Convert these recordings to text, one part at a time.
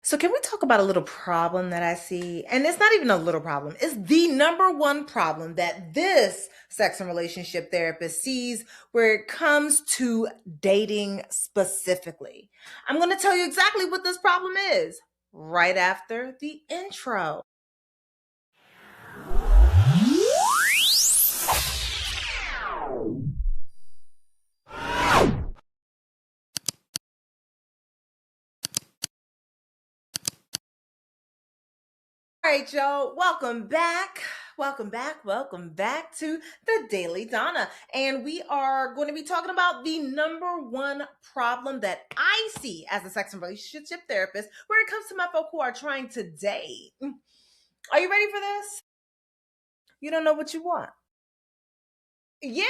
So, can we talk about a little problem that I see? And it's not even a little problem, it's the number one problem that this sex and relationship therapist sees where it comes to dating specifically. I'm going to tell you exactly what this problem is right after the intro. All right, y'all. Welcome back. Welcome back. Welcome back to the Daily Donna. And we are going to be talking about the number one problem that I see as a sex and relationship therapist when it comes to my folk who are trying to date. Are you ready for this? You don't know what you want. Yeah,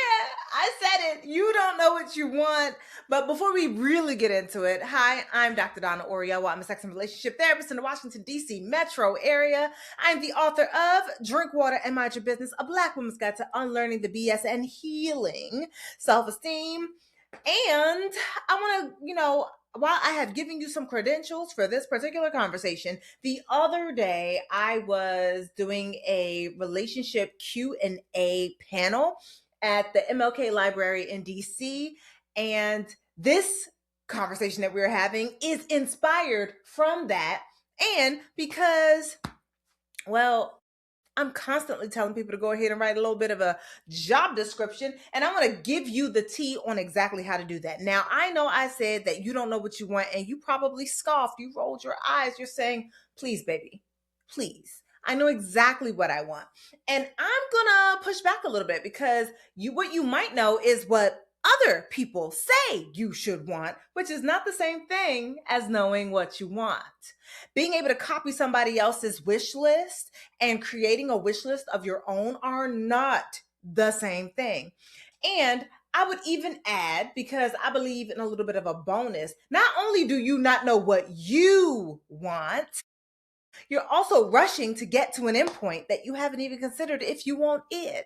I said it. You don't know what you want. But before we really get into it, hi, I'm Dr. Donna Oriowo. I'm a sex and relationship therapist in the Washington, D.C. metro area. I'm the author of Drink Water and Mind Your Business, a Black woman's guide to unlearning the BS and healing self-esteem. And I want to, while I have given you some credentials for this particular conversation, the other day I was doing a relationship Q&A panel at the MLK Library in DC. And this conversation that we're having is inspired from that. And because, well, I'm constantly telling people to go ahead and write a little bit of a job description, and I want to give you the tea on exactly how to do that. Now, I know I said that you don't know what you want, and you probably scoffed. You rolled your eyes. You're saying, please, baby, please. I know exactly what I want. And I'm gonna push back a little bit because what you might know is what other people say you should want, which is not the same thing as knowing what you want. Being able to copy somebody else's wish list and creating a wish list of your own are not the same thing. And I would even add, because I believe in a little bit of a bonus, not only do you not know what you want, you're also rushing to get to an endpoint that you haven't even considered if you want it.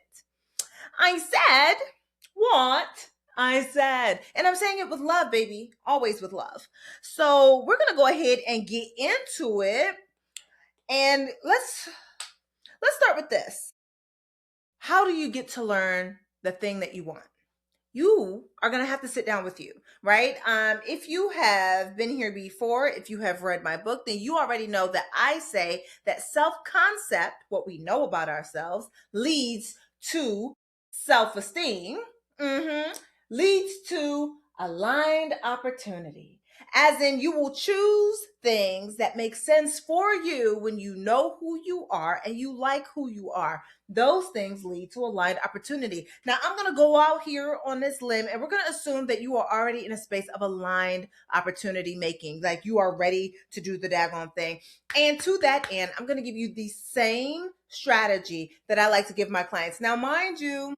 I said, want. I said, and I'm saying it with love, baby, always with love. So we're going to go ahead and get into it. And let's start with this. How do you get to learn the thing that you want? You are going to have to sit down with you, right? If you have been here before, if you have read my book, then you already know that I say that self-concept, what we know about ourselves, leads to self-esteem, leads to aligned opportunity. As in, you will choose things that make sense for you when you know who you are and you like who you are. Those things lead to aligned opportunity. Now, I'm going to go out here on this limb and we're going to assume that you are already in a space of aligned opportunity making, like you are ready to do the daggone thing. And to that end, I'm going to give you the same strategy that I like to give my clients. Now, mind you,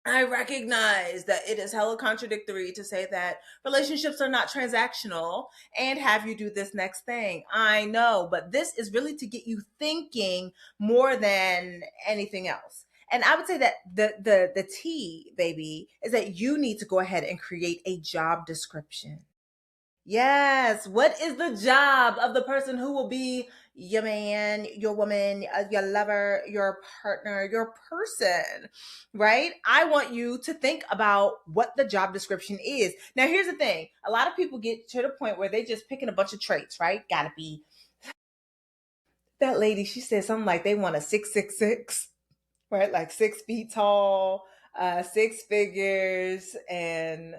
I recognize that it is hella contradictory to say that relationships are not transactional and have you do this next thing. I know, but this is really to get you thinking more than anything else. And I would say that the T, baby, is that you need to go ahead and create a job description. Yes. What is the job of the person who will be your man, your woman, your lover, your partner, your person, right? I want you to think about what the job description is. Now, here's the thing. A lot of people get to the point where they just picking a bunch of traits, right? Gotta be that lady. She said something like they want a 666, right? Like 6 feet tall, six figures, and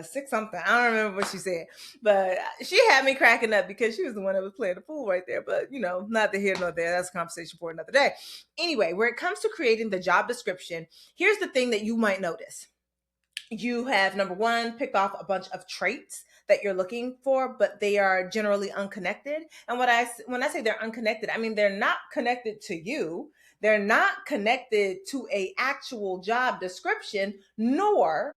six something. I don't remember what she said, but she had me cracking up because she was the one that was playing the fool right there. But not the here nor there. That's a conversation for another day. Anyway, where it comes to creating the job description, here's the thing that you might notice. You have, number one, picked off a bunch of traits that you're looking for, but they are generally unconnected. And when I say they're unconnected, I mean they're not connected to you. They're not connected to a actual job description, nor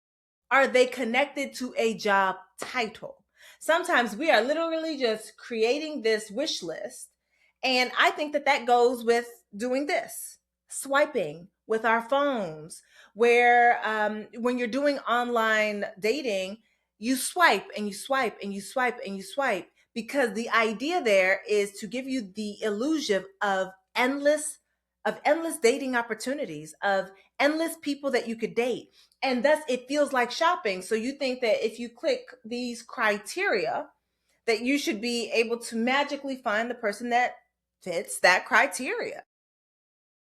are they connected to a job title. Sometimes we are literally just creating this wish list. And I think that that goes with doing this, swiping with our phones, where when you're doing online dating, you swipe and you swipe and you swipe and you swipe because the idea there is to give you the illusion of endless dating opportunities, of endless people that you could date. And thus it feels like shopping. So you think that if you click these criteria, that you should be able to magically find the person that fits that criteria.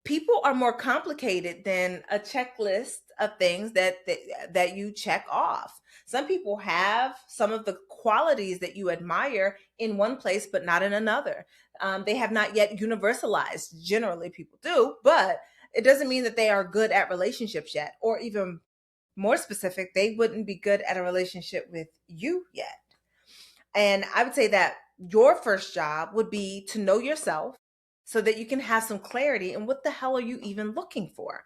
People are more complicated than a checklist of things that you check off. Some people have some of the qualities that you admire in one place but not in another. They have not yet universalized. Generally people do, but it doesn't mean that they are good at relationships yet, or even more specific, they wouldn't be good at a relationship with you yet. And I would say that your first job would be to know yourself so that you can have some clarity in what the hell are you even looking for.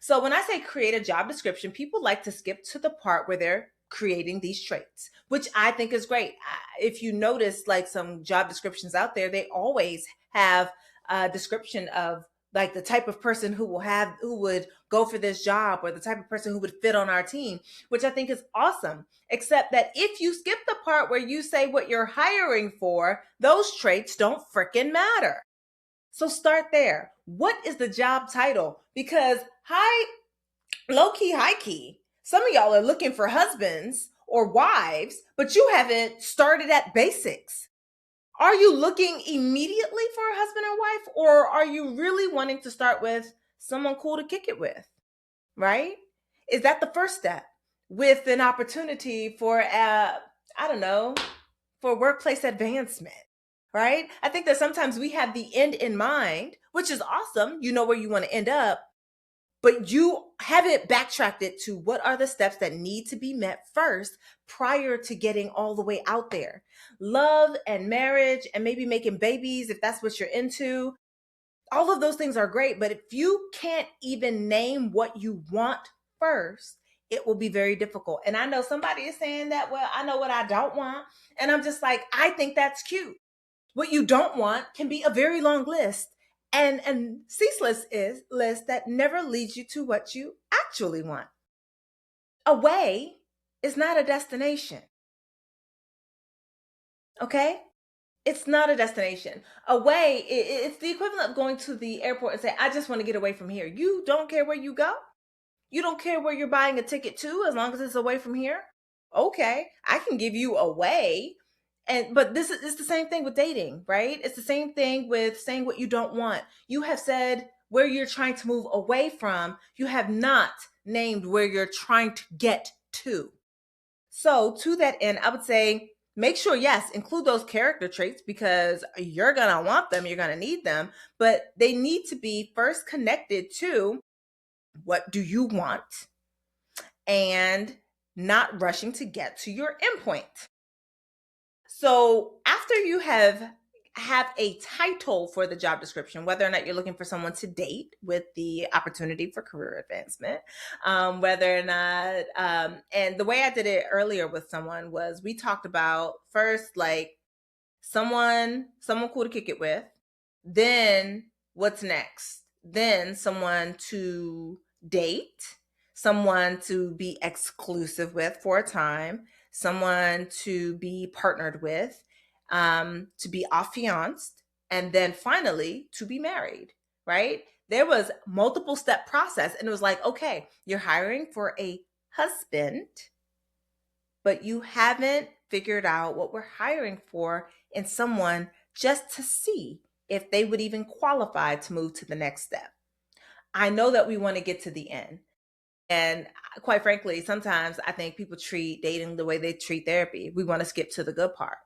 So when I say create a job description, people like to skip to the part where they're creating these traits, which I think is great. If you notice, like some job descriptions out there, they always have a description of like the type of person who would go for this job, or the type of person who would fit on our team, which I think is awesome. Except that if you skip the part where you say what you're hiring for, those traits don't frickin' matter. So start there. What is the job title? Because low key, high key, some of y'all are looking for husbands or wives, but you haven't started at basics. Are you looking immediately for a husband or wife, or are you really wanting to start with someone cool to kick it with? Right? Is that the first step with an opportunity for, I don't know, for workplace advancement? Right? I think that sometimes we have the end in mind, which is awesome. You know where you want to end up, but you haven't backtracked it to what are the steps that need to be met first prior to getting all the way out there. Love and marriage and maybe making babies, if that's what you're into, all of those things are great. But if you can't even name what you want first, it will be very difficult. And I know somebody is saying that, well, I know what I don't want. And I'm just like, I think that's cute. What you don't want can be a very long list, and ceaseless is list that never leads you to what you actually want. A way is not a destination. Okay? It's not a destination. A way, it's the equivalent of going to the airport and say, I just want to get away from here. You don't care where you go. You don't care where you're buying a ticket to as long as it's away from here. Okay, I can give you a way. But this is it's the same thing with dating, right? It's the same thing with saying what you don't want. You have said where you're trying to move away from. You have not named where you're trying to get to. So, to that end, I would say make sure, yes, include those character traits because you're going to want them, you're going to need them, but they need to be first connected to what do you want, and not rushing to get to your endpoint. So after you have a title for the job description, whether or not you're looking for someone to date with the opportunity for career advancement, whether or not, and the way I did it earlier with someone was we talked about first like someone cool to kick it with, then what's next? Then someone to date, someone to be exclusive with for a time, someone to be partnered with, to be affianced, and then finally to be married, right? There was multiple step process, and it was like, okay, you're hiring for a husband, but you haven't figured out what we're hiring for in someone just to see if they would even qualify to move to the next step. I know that we want to get to the end. And quite frankly, sometimes I think people treat dating the way they treat therapy. We want to skip to the good part.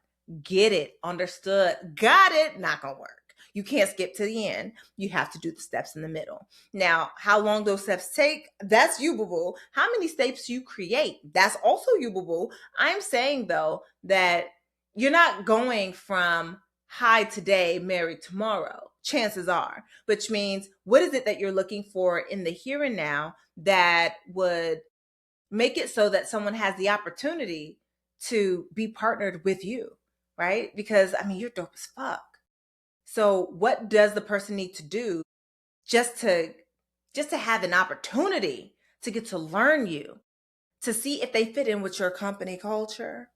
Get it, understood, got it, not gonna work. You can't skip to the end. You have to do the steps in the middle. Now, how long those steps take, that's you, boo boo. How many steps you create, that's also you, boo boo. I'm saying though that you're not going from high today, married tomorrow, chances are, which means what is it that you're looking for in the here and now that would make it so that someone has the opportunity to be partnered with you, right? Because I mean, you're dope as fuck. So what does the person need to do just to just to have an opportunity to get to learn you, to see if they fit in with your company culture?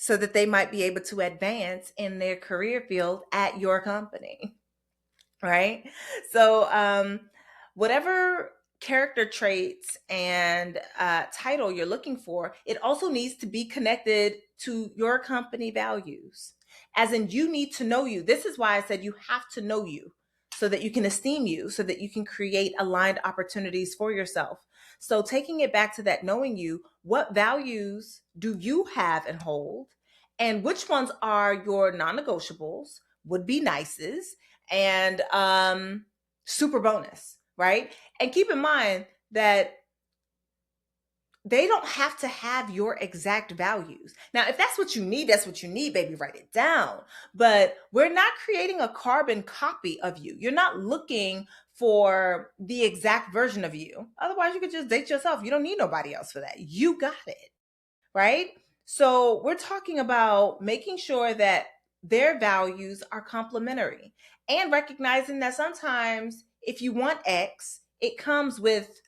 so that they might be able to advance in their career field at your company, right? So, whatever character traits and title you're looking for, it also needs to be connected to your company values. As in, you need to know you. This is why I said you have to know you so that you can esteem you, so that you can create aligned opportunities for yourself. So, taking it back to that knowing you, what values do you have and hold? And which ones are your non negotiables, would be nices, and super bonus, right? And keep in mind that they don't have to have your exact values. Now, if that's what you need, that's what you need, baby, write it down. But we're not creating a carbon copy of you. You're not looking for the exact version of you. Otherwise, you could just date yourself. You don't need nobody else for that. You got it, right? So we're talking about making sure that their values are complementary and recognizing that sometimes if you want X, it comes with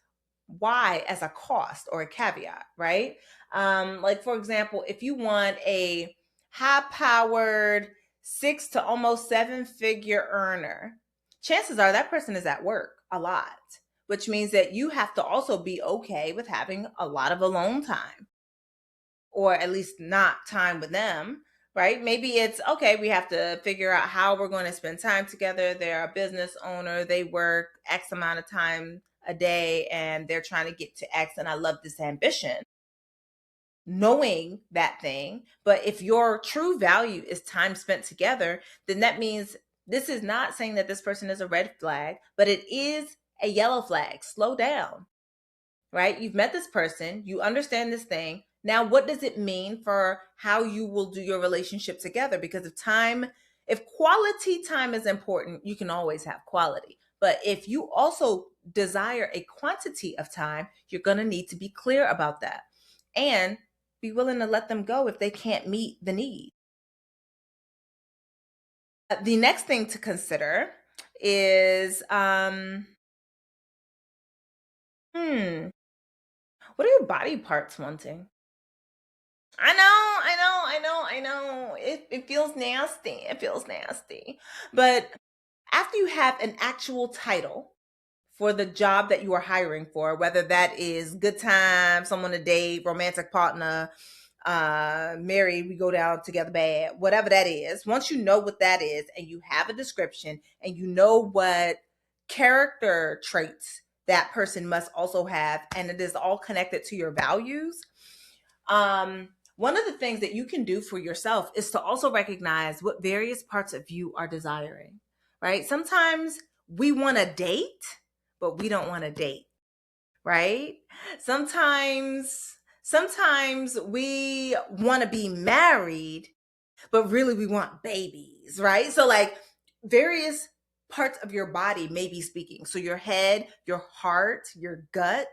Y as a cost or a caveat, right? Like, for example, if you want a high powered 6 to almost 7 figure earner, chances are that person is at work a lot, which means that you have to also be okay with having a lot of alone time, or at least not time with them, right? Maybe it's okay, we have to figure out how we're going to spend time together. They're a business owner, they work X amount of time a day and they're trying to get to X, and I love this ambition. Knowing that thing, but if your true value is time spent together, then that means this is not saying that this person is a red flag, but it is a yellow flag. Slow down, right? You've met this person, you understand this thing. Now, what does it mean for how you will do your relationship together? Because if quality time is important, you can always have quality. But if you also desire a quantity of time, you're going to need to be clear about that and be willing to let them go if they can't meet the need. The next thing to consider is what are your body parts wanting? I know. It feels nasty. It feels nasty. But after you have an actual title for the job that you are hiring for, whether that is good time, someone to date, romantic partner, married, we go down together bad, whatever that is, once you know what that is and you have a description and you know what character traits that person must also have, and it is all connected to your values, one of the things that you can do for yourself is to also recognize what various parts of you are desiring, right? Sometimes we want to date, but we don't want to date, right? Sometimes we want to be married, but really we want babies, right? So like various parts of your body may be speaking. So your head, your heart, your gut,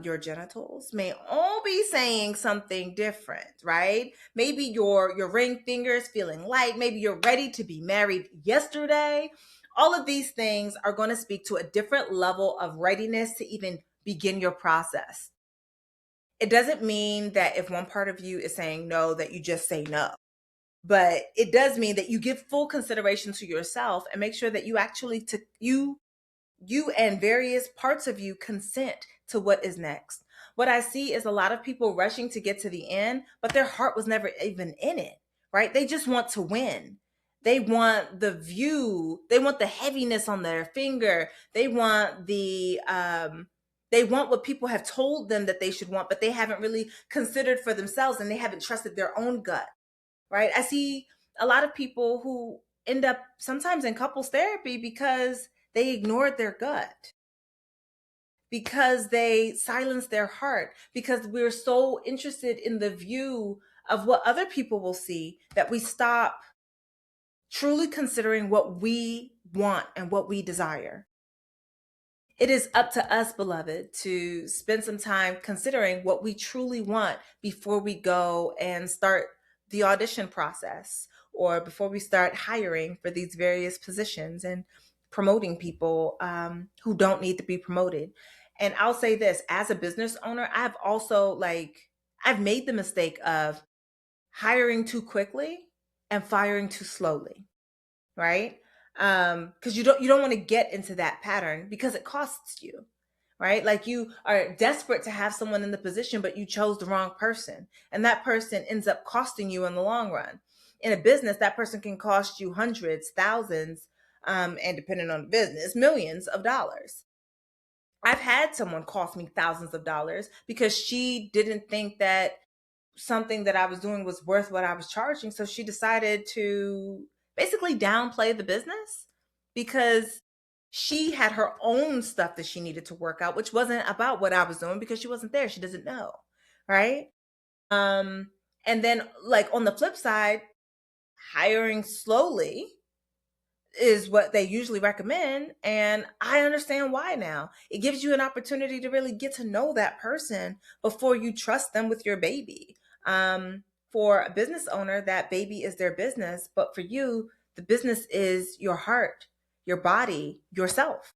your genitals may all be saying something different, right? Maybe your ring finger is feeling light. Maybe you're ready to be married yesterday. All of these things are going to speak to a different level of readiness to even begin your process. It doesn't mean that if one part of you is saying no, that you just say no. But it does mean that you give full consideration to yourself and make sure that you actually you and various parts of you consent to what is next. What I see is a lot of people rushing to get to the end, but their heart was never even in it, right? They just want to win. They want the view, they want the heaviness on their finger. They want what people have told them that they should want, but they haven't really considered for themselves and they haven't trusted their own gut, right? I see a lot of people who end up sometimes in couples therapy because they ignored their gut, because they silenced their heart, because we're so interested in the view of what other people will see that we stop truly considering what we want and what we desire. It is up to us, beloved, to spend some time considering what we truly want before we go and start the audition process or before we start hiring for these various positions and promoting people who don't need to be promoted. And I'll say this, as a business owner, I've made the mistake of hiring too quickly and firing too slowly, right? Because you don't want to get into that pattern because it costs you, right? Like you are desperate to have someone in the position, but you chose the wrong person, and that person ends up costing you in the long run. In a business, that person can cost you hundreds, thousands, and depending on the business, millions of dollars. I've had someone cost me thousands of dollars because she didn't think that something that I was doing was worth what I was charging. So she decided to basically downplay the business because she had her own stuff that she needed to work out, which wasn't about what I was doing because she wasn't there. She doesn't know. Right. Um, and then like on the flip side, hiring slowly is what they usually recommend. And I understand why now. It gives you an opportunity to really get to know that person before you trust them with your baby. For a business owner, that baby is their business. But for you, the business is your heart, your body, yourself.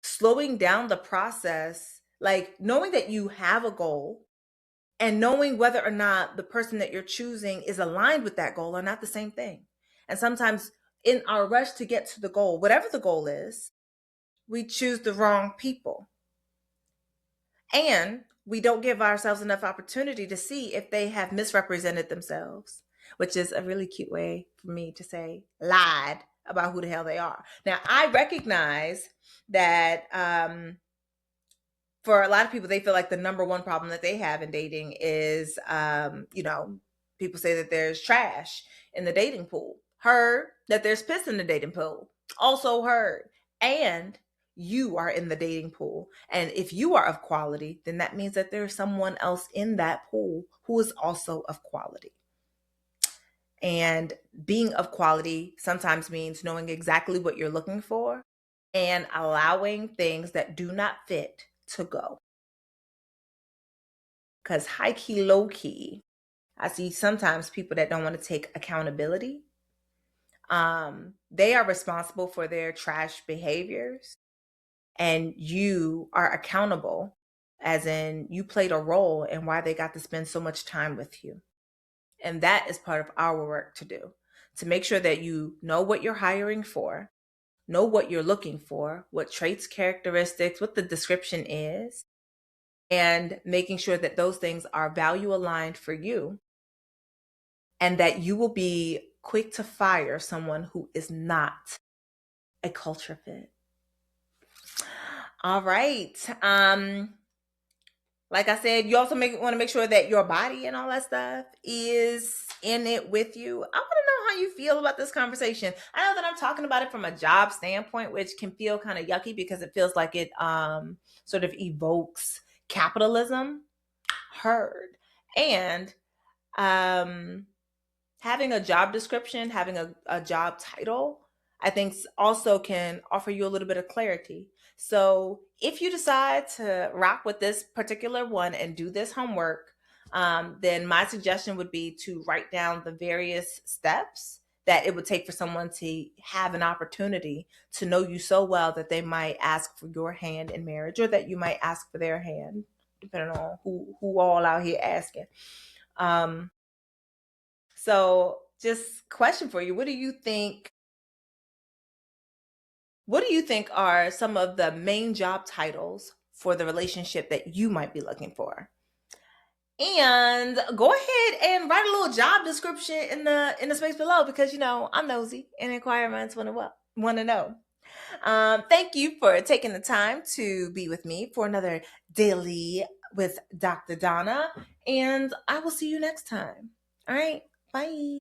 Slowing down the process, like knowing that you have a goal and knowing whether or not the person that you're choosing is aligned with that goal are not the same thing. And sometimes in our rush to get to the goal, whatever the goal is, we choose the wrong people. And we don't give ourselves enough opportunity to see if they have misrepresented themselves, which is a really cute way for me to say lied about who the hell they are. Now, I recognize that for a lot of people, they feel like the number one problem that they have in dating is, people say that there's trash in the dating pool. Heard that there's piss in the dating pool. Also heard. And you are in the dating pool. And if you are of quality, then that means that there's someone else in that pool who is also of quality. And being of quality sometimes means knowing exactly what you're looking for and allowing things that do not fit to go. Because high key, low key, I see sometimes people that don't want to take accountability. They are responsible for their trash behaviors, and you are accountable, as in you played a role in why they got to spend so much time with you. And that is part of our work to do, to make sure that you know what you're hiring for, know what you're looking for, what traits, characteristics, what the description is, and making sure that those things are value aligned for you and that you will be quick to fire someone who is not a culture fit. All right. Like I said, you also want to make sure that your body and all that stuff is in it with you. I want to know how you feel about this conversation. I know that I'm talking about it from a job standpoint, which can feel kind of yucky because it feels like it sort of evokes capitalism. Heard. And um having a job description, having a job title, I think also can offer you a little bit of clarity. So if you decide to rock with this particular one and do this homework, then my suggestion would be to write down the various steps that it would take for someone to have an opportunity to know you so well that they might ask for your hand in marriage, or that you might ask for their hand, depending on who all out here asking. Um, so just question for you. What do you think are some of the main job titles for the relationship that you might be looking for? And go ahead and write a little job description in the space below, because I'm nosy and inquiring minds want to know. Thank you for taking the time to be with me for another daily with Dr. Donna, and I will see you next time. All right, bye.